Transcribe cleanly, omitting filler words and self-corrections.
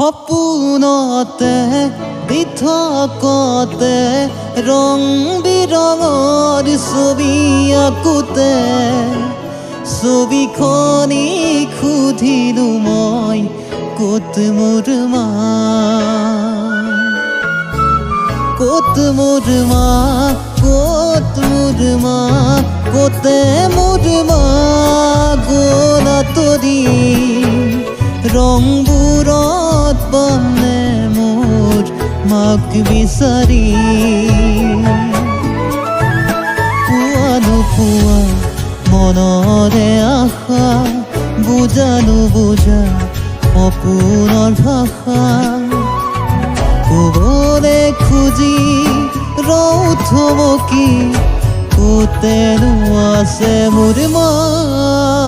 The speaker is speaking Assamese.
সপোনতে দিঠকতে ৰং বিৰঙৰ ছবি আঁকোতে ছবিখনি সুধিলো মই ক'ত মোৰ মা, ক'ত মোৰ মা, ক'ত মোৰ মা, ক'তে মোৰ মা গ'ল আঁতৰি ৰংবোৰত পামনে মোৰ মাক বিচাৰি। পোৱা নোপোৱা মনৰে আশা, বুজা নুবুজা সপোনৰ ভাষা, ক'বলে খুজি ৰওঁ থমকি ক'তেনো আছে মোৰ মা।